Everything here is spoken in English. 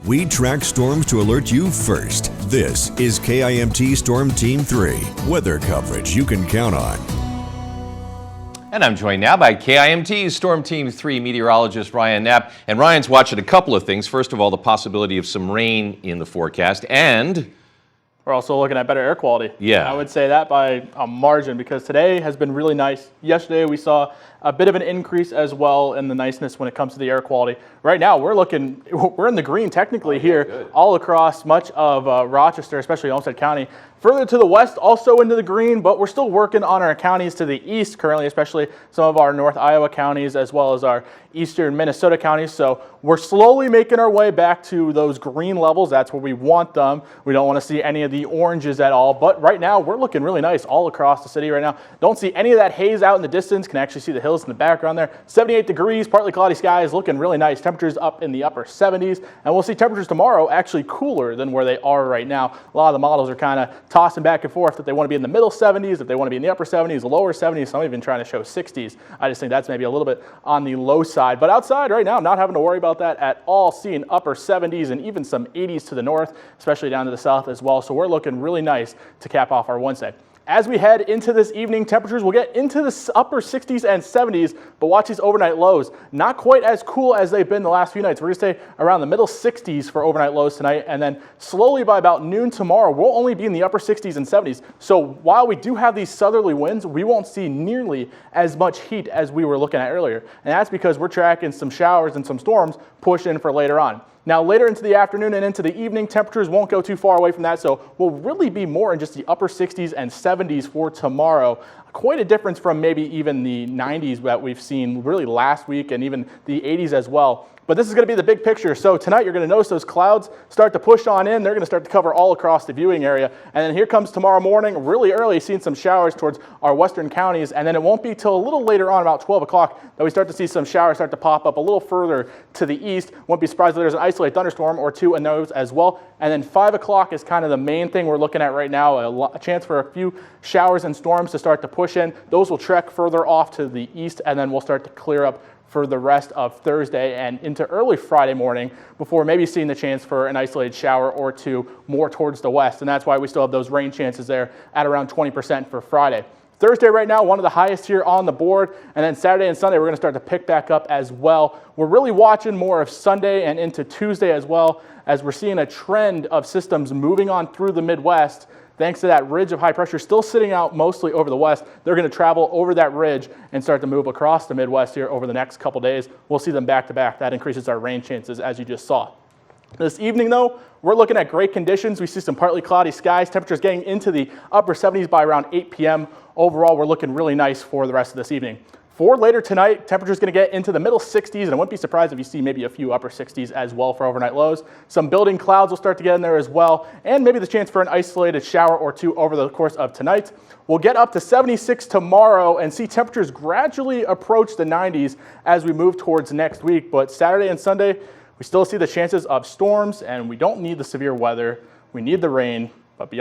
We track storms to alert you first. This is KIMT Storm Team 3, weather coverage you can count on. And I'm joined now by KIMT Storm Team 3 meteorologist Ryan Knapp. And Ryan's watching a couple of things. First of all, the possibility of some rain in the forecast, and we're also looking at better air quality. Yeah. I would say that by a margin, because today has been really nice. Yesterday we saw a bit of an increase as well in the niceness when it comes to the air quality. Right now we're in the green technically here all across much of Rochester, especially Olmsted County. Further to the west, also into the green, but we're still working on our counties to the east currently, especially some of our North Iowa counties as well as our eastern Minnesota counties. So we're slowly making our way back to those green levels. That's where we want them. We don't want to see any of the oranges at all. But right now, we're looking really nice all across the city right now. Don't see any of that haze out in the distance. Can actually see the hills in the background there. 78 degrees, partly cloudy skies, looking really nice. Temperatures up in the upper 70s. And we'll see temperatures tomorrow actually cooler than where they are right now. A lot of the models are kind of tossing back and forth, that they want to be in the middle 70s, if they want to be in the upper 70s, the lower 70s, some even trying to show 60s. I just think that's maybe a little bit on the low side. But outside right now, I'm not having to worry about that at all. Seeing upper 70s and even some 80s to the north, especially down to the south as well. So we're looking really nice to cap off our Wednesday. As we head into this evening, temperatures will get into the upper 60s and 70s, but watch these overnight lows. Not quite as cool as they've been the last few nights. We're going to stay around the middle 60s for overnight lows tonight, and then slowly by about noon tomorrow, we'll only be in the upper 60s and 70s. So while we do have these southerly winds, we won't see nearly as much heat as we were looking at earlier. And that's because we're tracking some showers and some storms push in for later on. Now, later into the afternoon and into the evening, temperatures won't go too far away from that, so we'll really be more in just the upper 60s and 70s for tomorrow. Quite a difference from maybe even the 90s that we've seen really last week and even the 80s as well. But this is going to be the big picture. So tonight you're going to notice those clouds start to push on in. They're going to start to cover all across the viewing area. And then here comes tomorrow morning, really early, seeing some showers towards our western counties. And then it won't be till a little later on, about 12 o'clock, that we start to see some showers start to pop up a little further to the east. Won't be surprised if there's an isolated thunderstorm or two in those as well. And then 5 o'clock is kind of the main thing we're looking at right now, a chance for a few showers and storms to start to push in. Those will trek further off to the east, and then we'll start to clear up for the rest of Thursday and into early Friday morning before maybe seeing the chance for an isolated shower or two more towards the west. And that's why we still have those rain chances there at around 20% for Friday. Thursday right now, one of the highest here on the board. And then Saturday and Sunday, we're going to start to pick back up as well. We're really watching more of Sunday and into Tuesday as well, as we're seeing a trend of systems moving on through the Midwest. Thanks to that ridge of high pressure still sitting out mostly over the west, they're going to travel over that ridge and start to move across the Midwest here over the next couple days. We'll see them back to back. That increases our rain chances, as you just saw. This evening, though, we're looking at great conditions. We see some partly cloudy skies. Temperatures getting into the upper 70s by around 8 p.m. Overall, we're looking really nice for the rest of this evening. For later tonight, temperature's going to get into the middle 60s, and I wouldn't be surprised if you see maybe a few upper 60s as well for overnight lows. Some building clouds will start to get in there as well, and maybe the chance for an isolated shower or two over the course of tonight. We'll get up to 76 tomorrow and see temperatures gradually approach the 90s as we move towards next week. But Saturday and Sunday, we still see the chances of storms, and we don't need the severe weather. We need the rain.